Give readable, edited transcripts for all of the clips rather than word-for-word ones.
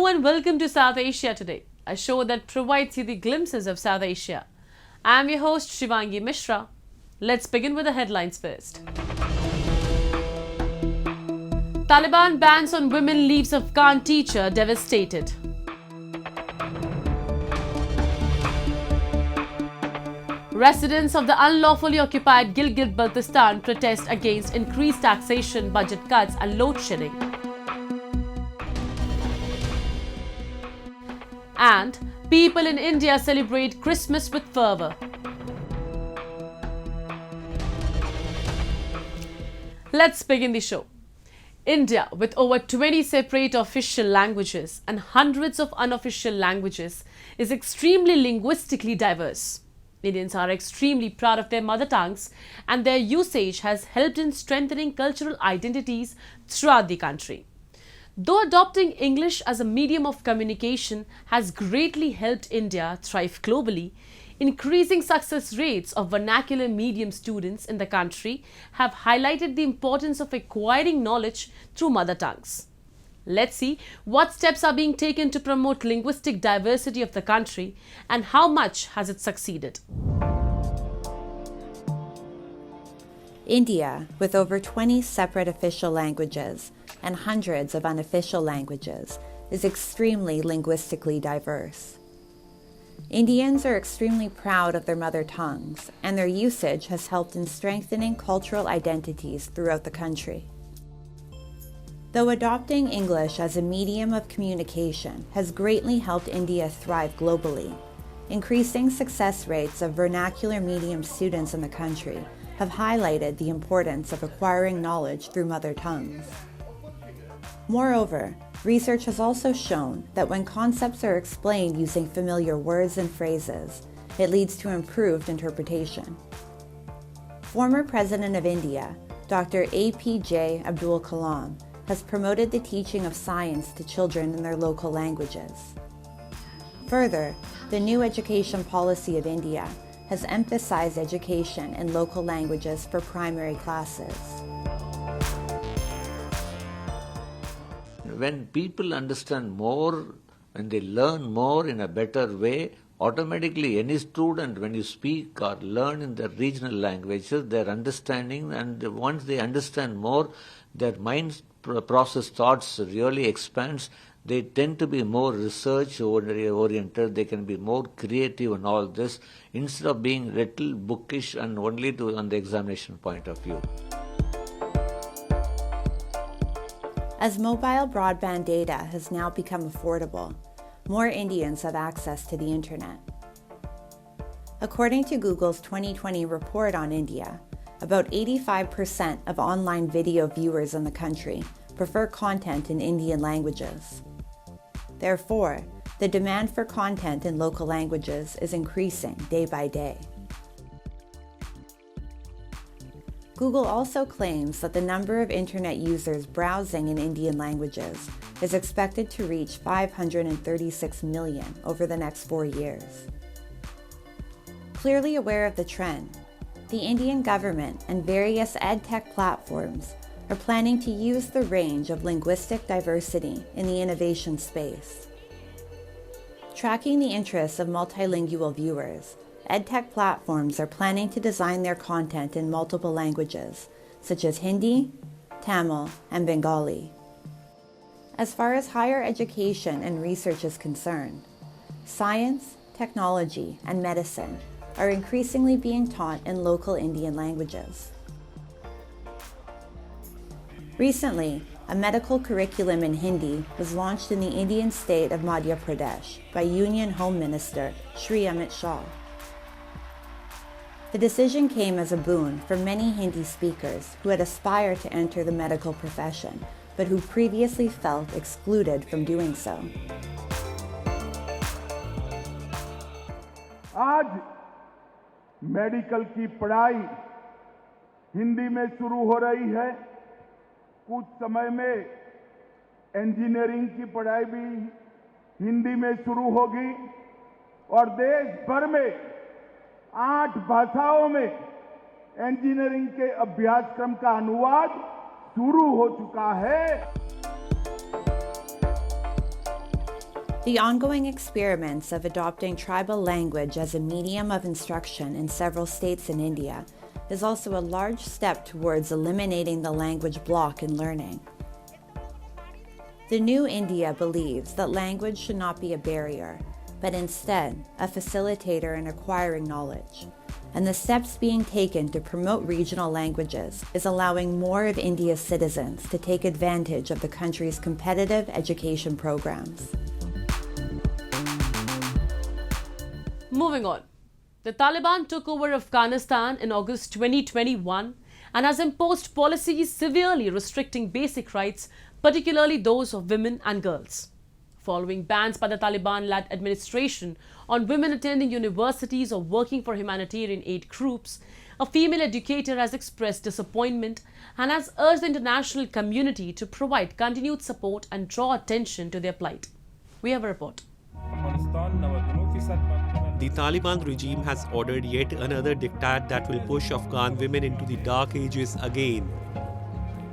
Hello and welcome to South Asia Today, a show that provides you the glimpses of South Asia. I am your host Shivangi Mishra. Let's begin with the headlines first. Taliban bans on women leaves Afghan teacher devastated. Residents of the unlawfully occupied Gilgit-Baltistan protest against increased taxation, budget cuts and load shedding. And people in India celebrate Christmas with fervour. Let's begin the show. India, with over 20 separate official languages and hundreds of unofficial languages, is extremely linguistically diverse. Indians are extremely proud of their mother tongues, and their usage has helped in strengthening cultural identities throughout the country. Though adopting English as a medium of communication has greatly helped India thrive globally, increasing success rates of vernacular medium students in the country have highlighted the importance of acquiring knowledge through mother tongues. Let's see what steps are being taken to promote linguistic diversity of the country and how much has it succeeded. India, with over 20 separate official languages and hundreds of unofficial languages, is extremely linguistically diverse. Indians are extremely proud of their mother tongues, and their usage has helped in strengthening cultural identities throughout the country. Though adopting English as a medium of communication has greatly helped India thrive globally, increasing success rates of vernacular medium students in the country have highlighted the importance of acquiring knowledge through mother tongues. Moreover, research has also shown that when concepts are explained using familiar words and phrases, it leads to improved interpretation. Former President of India, Dr. APJ Abdul Kalam, has promoted the teaching of science to children in their local languages. Further, the new education policy of India has emphasized education in local languages for primary classes. When people understand more and they learn more in a better way, automatically any student, when you speak or learn in the regional languages, their understanding, and once they understand more, their mind process thoughts really expands. They tend to be more research oriented, they can be more creative and all this, instead of being little bookish and only on the examination point of view. As mobile broadband data has now become affordable, more Indians have access to the internet. According to Google's 2020 report on India, about 85% of online video viewers in the country prefer content in Indian languages. Therefore, the demand for content in local languages is increasing day by day. Google also claims that the number of internet users browsing in Indian languages is expected to reach 536 million over the next 4 years. Clearly aware of the trend, the Indian government and various edtech platforms are planning to use the range of linguistic diversity in the innovation space. Tracking the interests of multilingual viewers, edtech platforms are planning to design their content in multiple languages, such as Hindi, Tamil, and Bengali. As far as higher education and research is concerned, science, technology, and medicine are increasingly being taught in local Indian languages. Recently, a medical curriculum in Hindi was launched in the Indian state of Madhya Pradesh by Union Home Minister Shri Amit Shah. The decision came as a boon for many Hindi speakers who had aspired to enter the medical profession, but who previously felt excluded from doing so. आज medical की पढ़ाई हिंदी में शुरू हो रही है। कुछ समय में इंजीनियरिंग की पढ़ाई भी हिंदी में शुरू होगी और देश भर में 8 भाषाओं में इंजीनियरिंग के अभ्यासक्रम का अनुवाद शुरू हो चुका है। The ongoing experiments of adopting tribal language as a medium of instruction in several states in India is also a large step towards eliminating the language block in learning. The new India believes that language should not be a barrier, but instead a facilitator in acquiring knowledge. And the steps being taken to promote regional languages is allowing more of India's citizens to take advantage of the country's competitive education programs. Moving on. The Taliban took over Afghanistan in August 2021 and has imposed policies severely restricting basic rights, particularly those of women and girls. Following bans by the Taliban-led administration on women attending universities or working for humanitarian aid groups, a female educator has expressed disappointment and has urged the international community to provide continued support and draw attention to their plight. We have a report. The Taliban regime has ordered yet another diktat that will push Afghan women into the dark ages again.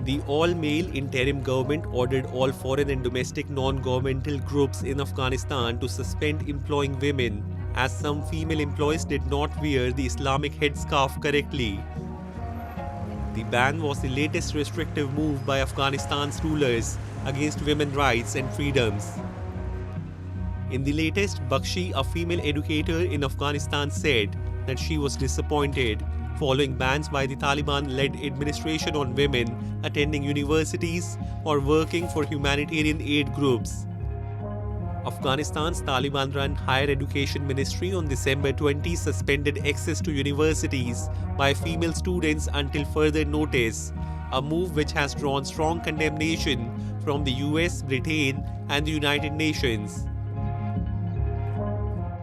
The all-male interim government ordered all foreign and domestic non-governmental groups in Afghanistan to suspend employing women, as some female employees did not wear the Islamic headscarf correctly. The ban was the latest restrictive move by Afghanistan's rulers against women's rights and freedoms. In the latest, Bakshi, a female educator in Afghanistan, said that she was disappointed following bans by the Taliban-led administration on women attending universities or working for humanitarian aid groups. Afghanistan's Taliban-run Higher Education Ministry on December 20 suspended access to universities by female students until further notice, a move which has drawn strong condemnation from the US, Britain and the United Nations.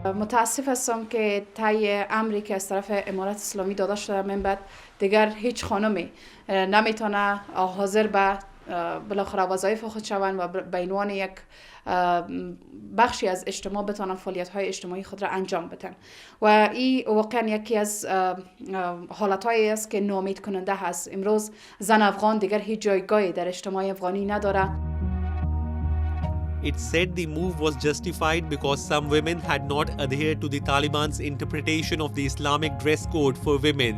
متاسف هستم که طی امری که از طرف امارت اسلامی داده شده من بعد دیگر هیچ خانمی نمیتونه حاضر به بالاخره وظایف خود شوند و به عنوان یک بخشی از اجتماع بتونن فعالیت‌های اجتماعی خود را انجام بدن و این واقعا یکی از حالت‌هایی است که ناامید کننده هست. امروز زن افغان دیگر هیچ جایگاهی در اجتماع افغانی نداره. It said the move was justified because some women had not adhered to the Taliban's interpretation of the Islamic dress code for women.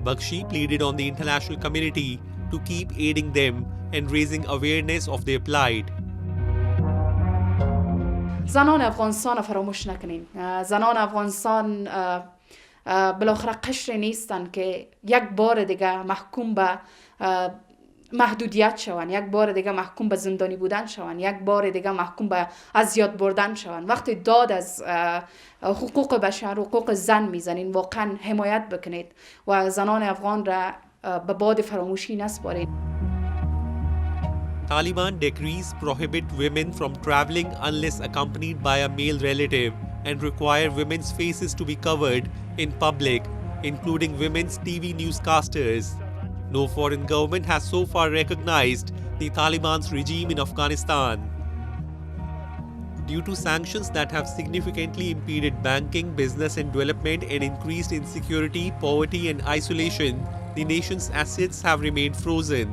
Bakshi pleaded on the international community to keep aiding them and raising awareness of their plight. زنان افغانستان فراموش نکنین. زنان افغانستان بالاخره قشر نیستن که یک بار دیگه محکوم به محدودیت شوند، یک بار دیگه محکوم به زندانی بودن شوند، یک بار دیگه محکوم به اذیت بردن شوند. وقتی داد از حقوق بشر، حقوق زن میزنین، واقعا حمایت بکنید و زنان افغان را به باد فراموشی نسپارید. Taliban decrees prohibit women from traveling unless accompanied by a male relative and require women's faces to be covered in public, including women's TV newscasters. No foreign government has so far recognized the Taliban's regime in Afghanistan. Due to sanctions that have significantly impeded banking, business and development and increased insecurity, poverty and isolation, the nation's assets have remained frozen.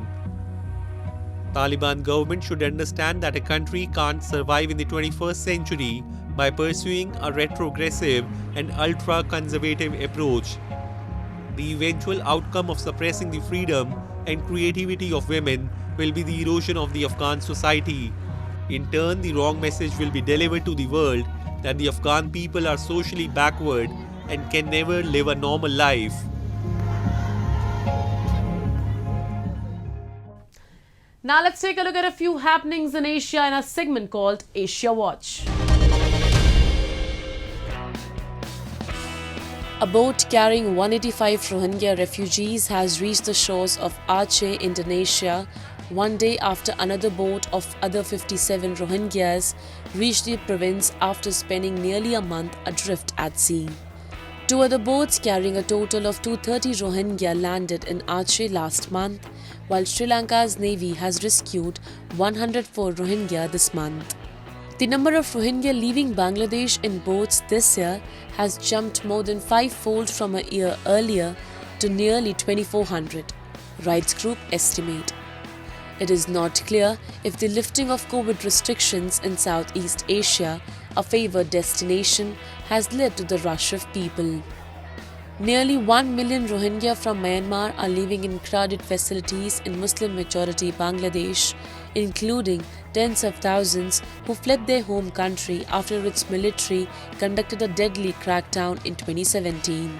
Taliban government should understand that a country can't survive in the 21st century by pursuing a retrogressive and ultra-conservative approach. The eventual outcome of suppressing the freedom and creativity of women will be the erosion of the Afghan society. In turn, the wrong message will be delivered to the world that the Afghan people are socially backward and can never live a normal life. Now let's take a look at a few happenings in Asia in a segment called Asia Watch. A boat carrying 185 Rohingya refugees has reached the shores of Aceh, Indonesia, one day after another boat of other 57 Rohingyas reached the province after spending nearly a month adrift at sea. Two other boats carrying a total of 230 Rohingya landed in Aceh last month, while Sri Lanka's Navy has rescued 104 Rohingya this month. The number of Rohingya leaving Bangladesh in boats this year has jumped more than five-fold from a year earlier to nearly 2,400, rights group estimate. It is not clear if the lifting of COVID restrictions in Southeast Asia, a favored destination, has led to the rush of people. Nearly 1 million Rohingya from Myanmar are living in crowded facilities in Muslim-majority Bangladesh, including tens of thousands who fled their home country after its military conducted a deadly crackdown in 2017.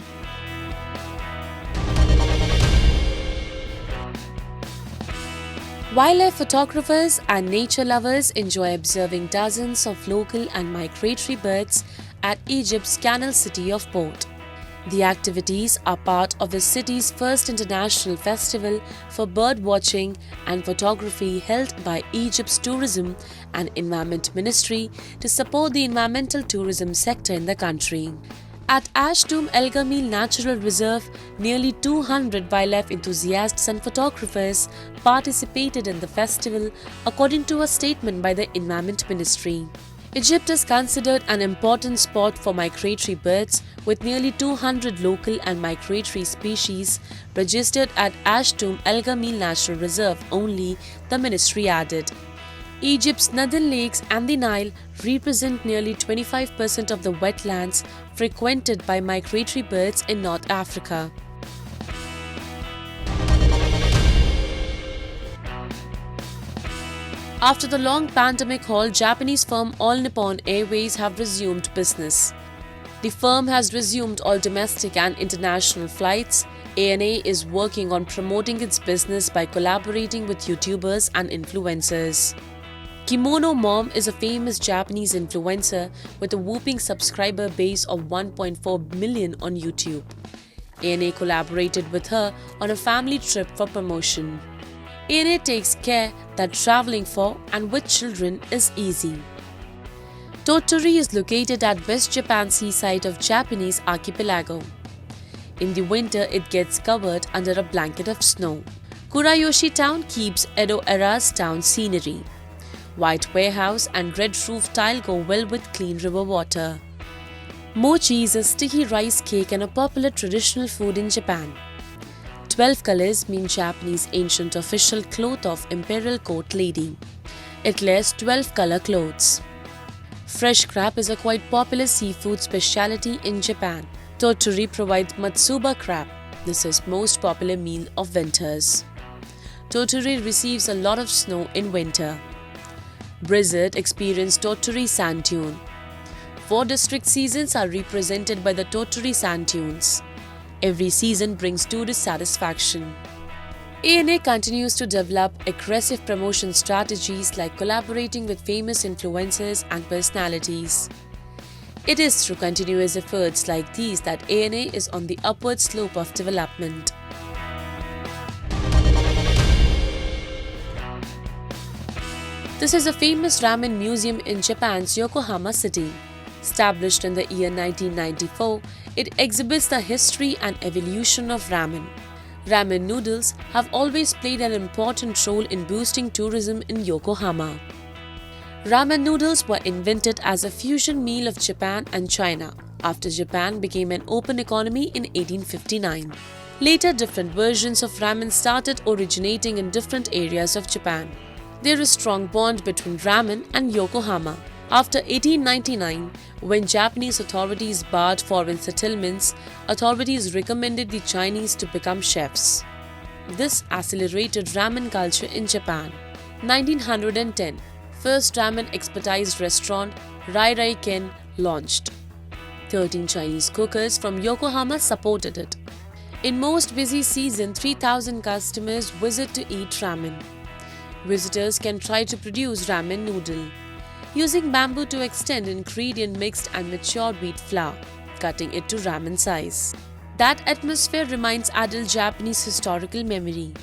Wildlife photographers and nature lovers enjoy observing dozens of local and migratory birds at Egypt's canal city of Port. The activities are part of the city's first international festival for bird watching and photography held by Egypt's Tourism and Environment Ministry to support the environmental tourism sector in the country. At Ashtoom El Gamil Natural Reserve, nearly 200 wildlife enthusiasts and photographers participated in the festival, according to a statement by the Environment Ministry. Egypt is considered an important spot for migratory birds, with nearly 200 local and migratory species registered at Ashtoom El Gamil Natural Reserve only, the ministry added. Egypt's northern lakes and the Nile represent nearly 25% of the wetlands frequented by migratory birds in North Africa. After the long pandemic halt, Japanese firm All Nippon Airways have resumed business. The firm has resumed all domestic and international flights. ANA is working on promoting its business by collaborating with YouTubers and influencers. Kimono Mom is a famous Japanese influencer with a whopping subscriber base of 1.4 million on YouTube. ANA collaborated with her on a family trip for promotion. ANA takes care that traveling for and with children is easy. Tottori is located at West Japan seaside of Japanese archipelago. In the winter, it gets covered under a blanket of snow. Kurayoshi town keeps Edo-era's town scenery. White warehouse and red roof tile go well with clean river water. Mochi is a sticky rice cake and a popular traditional food in Japan. 12 colors mean Japanese ancient official cloth of imperial court lady. It wears 12 color clothes. Fresh crab is a quite popular seafood specialty in Japan. Tottori provides matsuba crab. This is most popular meal of winters. Tottori receives a lot of snow in winter. Blizzard experienced Tottori sand dune. 4 district seasons are represented by the Tottori sand dunes. Every season brings tourist satisfaction. ANA continues to develop aggressive promotion strategies like collaborating with famous influencers and personalities. It is through continuous efforts like these that ANA is on the upward slope of development. This is a famous ramen museum in Japan's Yokohama city. Established in the year 1994, it exhibits the history and evolution of ramen. Ramen noodles have always played an important role in boosting tourism in Yokohama. Ramen noodles were invented as a fusion meal of Japan and China after Japan became an open economy in 1859. Later, different versions of ramen started originating in different areas of Japan. There is a strong bond between ramen and Yokohama. After 1899, when Japanese authorities barred foreign settlements, authorities recommended the Chinese to become chefs. This accelerated ramen culture in Japan. 1910, first ramen expertise restaurant Rai Rai Ken launched. 13 Chinese cookers from Yokohama supported it. In most busy season, 3,000 customers visit to eat ramen. Visitors can try to produce ramen noodle using bamboo to extend ingredient mixed and mature wheat flour, cutting it to ramen size. That atmosphere reminds adult Japanese historical memory.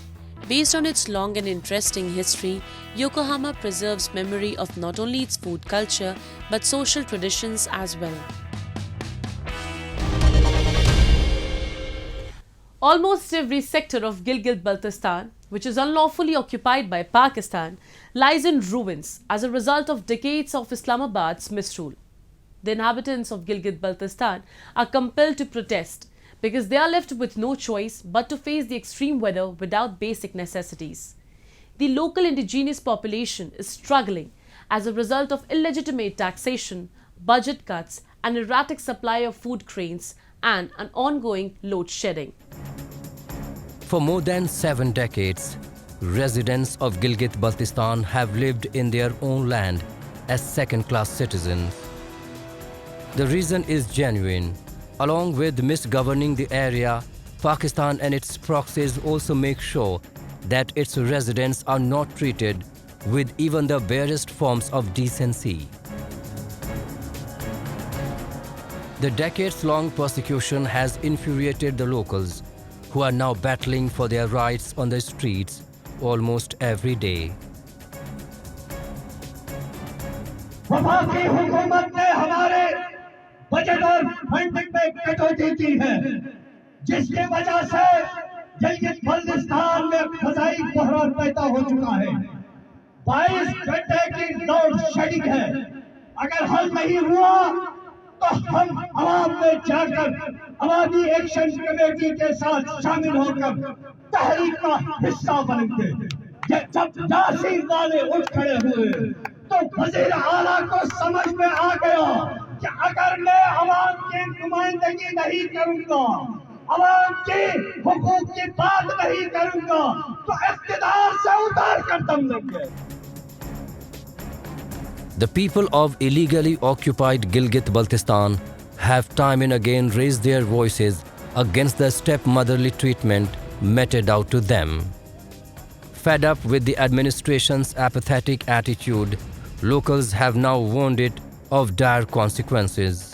Based on its long and interesting history, Yokohama preserves memory of not only its food culture but social traditions as well. Almost every sector of Gilgit-Baltistan, which is unlawfully occupied by Pakistan, lies in ruins as a result of decades of Islamabad's misrule. The inhabitants of Gilgit-Baltistan are compelled to protest because they are left with no choice but to face the extreme weather without basic necessities. the local indigenous population is struggling as a result of illegitimate taxation, budget cuts, an erratic supply of food grains, and an ongoing load shedding. For more than 7 decades, residents of Gilgit-Baltistan have lived in their own land as second-class citizens. The reason is genuine. Along with misgoverning the area, Pakistan and its proxies also make sure that its residents are not treated with even the barest forms of decency. The decades-long persecution has infuriated the locals, who are now battling for their rights on the streets almost every day. वफाकी हुकूमत ने हमारे budget और funding में कटौती की है, जिसकी वजह से गिलगित-बल्तिस्तान में फजाई बहरान पैदा हो चुका है। 22 घंटे की लोड शेडिंग है। अगर हल नहीं हुआ तो हम आवाम में जाकर आबादी एक्शन कमेटी के साथ शामिल होकर तहरीक का हिस्सा बनेंगे। जब जासीर वाले उठ खड़े हुए तो वजीर आला को समझ में आ गया कि अगर मैं आवाम की नुमाइंदगी नहीं करूंगा, आवाम की हुकूक की बात नहीं करूंगा, तो इख्तिदार से उतार कर दम लेंगे। The people of illegally occupied Gilgit-Baltistan have time and again raised their voices against the stepmotherly treatment meted out to them. Fed up with the administration's apathetic attitude, locals have now warned it of dire consequences.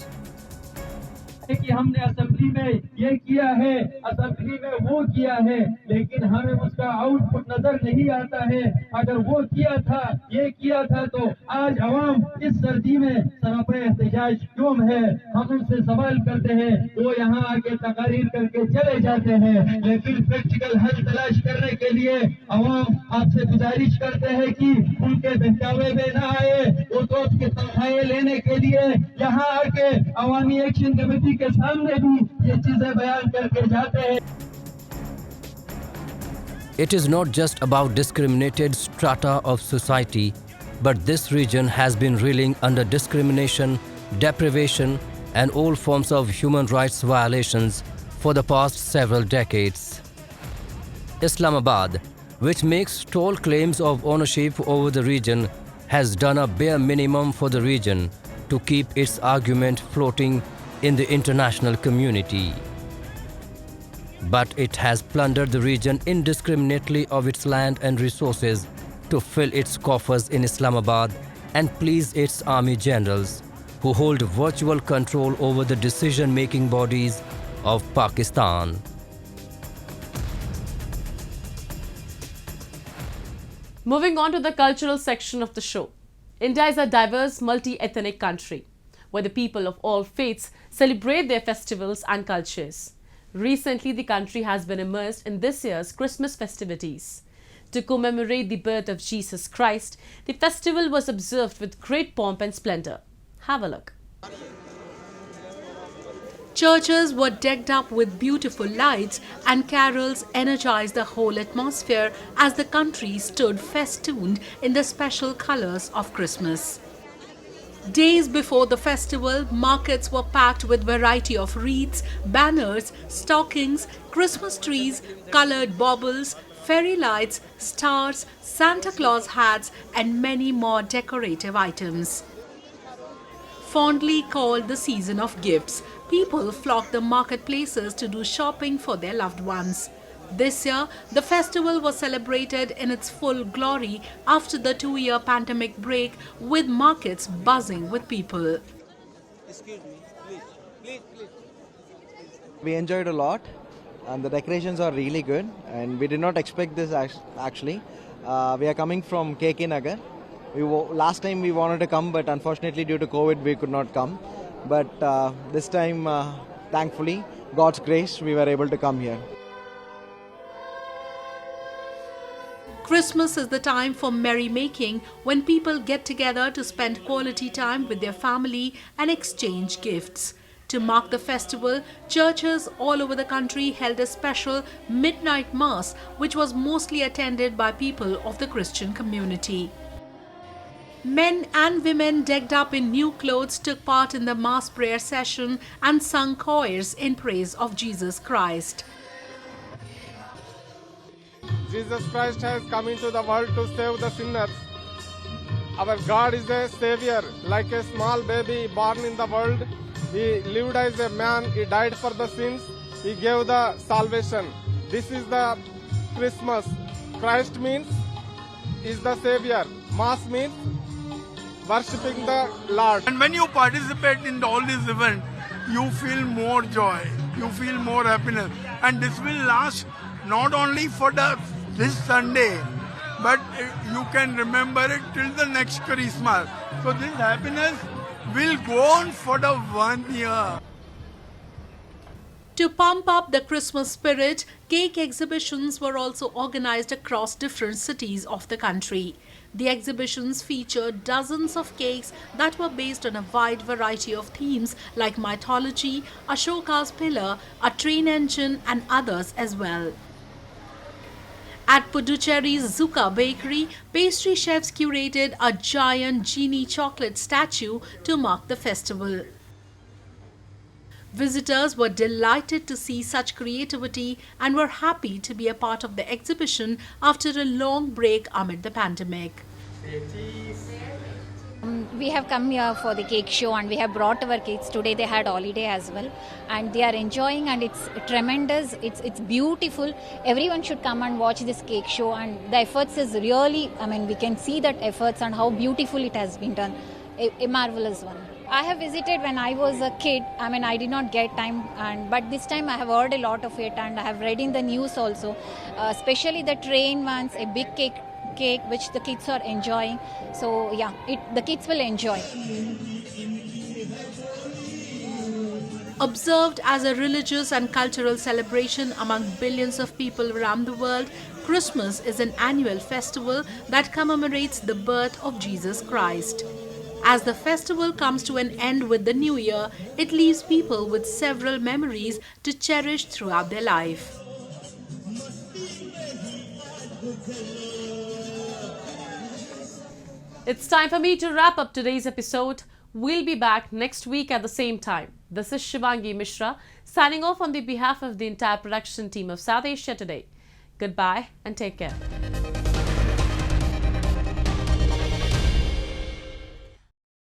कि हमने assembly में ये किया है, assembly में वो किया है, लेकिन हमें उसका आउटपुट नजर नहीं आता है। अगर वो किया था, ये किया था, तो आज अवाम इस सर्दी में सरापे एहतजाज क्यों है? हम उनसे सवाल करते हैं, वो यहाँ आके तकारीर करके चले जाते हैं, लेकिन प्रैक्टिकल हल तलाश करने के लिए अवाम आपसे गुजारिश करते हैं कि उनके बहकावे में न आए। वो तो उसके तनख्वाहें लेने के लिए यहाँ आके अवामी एक्शन कमेटी के सामने भी ये चीजें बयान करके जाते हैं। It is not just about discriminated strata of society, but this region has been reeling under discrimination, deprivation, and all forms of human rights violations for the past several decades. Islamabad, which makes tall claims of ownership over the region, has done a bare minimum for the region to keep its argument floating in the international community. But it has plundered the region indiscriminately of its land and resources to fill its coffers in Islamabad and please its army generals, who hold virtual control over the decision-making bodies of Pakistan. Moving on to the cultural section of the show. India is a diverse, multi-ethnic country where the people of all faiths celebrate their festivals and cultures. Recently, the country has been immersed in this year's Christmas festivities. To commemorate the birth of Jesus Christ, the festival was observed with great pomp and splendor. Have a look. Churches were decked up with beautiful lights and carols energized the whole atmosphere as the country stood festooned in the special colors of Christmas. Days before the festival, markets were packed with variety of wreaths, banners, stockings, Christmas trees, colored baubles, fairy lights, stars, Santa Claus hats, and many more decorative items. Fondly called the season of gifts, people flocked the marketplaces to do shopping for their loved ones. This year, the festival was celebrated in its full glory after the 2-year pandemic break, with markets buzzing with people. Excuse me, please. We enjoyed a lot, and the decorations are really good, and we did not expect this actually. We are coming from KK Nagar. Last time we wanted to come, but unfortunately due to COVID we could not come. But this time, thankfully, God's grace, we were able to come here. Christmas is the time for merrymaking, when people get together to spend quality time with their family and exchange gifts. To mark the festival, churches all over the country held a special midnight mass, which was mostly attended by people of the Christian community. Men and women decked up in new clothes took part in the mass prayer session and sung choirs in praise of Jesus Christ. Jesus Christ has come into the world to save the sinners. Our God is a savior, like a small baby born in the world. He lived as a man, he died for the sins, he gave the salvation. This is the Christmas. Christ means is the savior. Mass means worshipping the Lord. And when you participate in all these events, you feel more joy, you feel more happiness. And this will last not only for this Sunday, but you can remember it till the next Christmas. So this happiness will go on for the 1 year. To pump up the Christmas spirit, cake exhibitions were also organized across different cities of the country. The exhibitions featured dozens of cakes that were based on a wide variety of themes like mythology, Ashoka's pillar, a train engine and others as well. At Puducherry's Zuka Bakery, pastry chefs curated a giant genie chocolate statue to mark the festival. Visitors were delighted to see such creativity and were happy to be a part of the exhibition after a long break amid the pandemic. We have come here for the cake show and we have brought our cakes. Today they had holiday as well and they are enjoying and it's tremendous, it's beautiful. Everyone should come and watch this cake show and the efforts is really, we can see that efforts and how beautiful it has been done. A marvelous one. I have visited when I was a kid. I did not get time, but this time I have heard a lot of it and I have read in the news also, especially the train ones, a big cake which the kids are enjoying. So yeah, the kids will enjoy. Observed as a religious and cultural celebration among billions of people around the world, Christmas is an annual festival that commemorates the birth of Jesus Christ. As the festival comes to an end with the new year, it leaves people with several memories to cherish throughout their life. It's time for me to wrap up today's episode. We'll be back next week at the same time. This is Shivangi Mishra signing off on the behalf of the entire production team of South Asia Today. Goodbye and take care.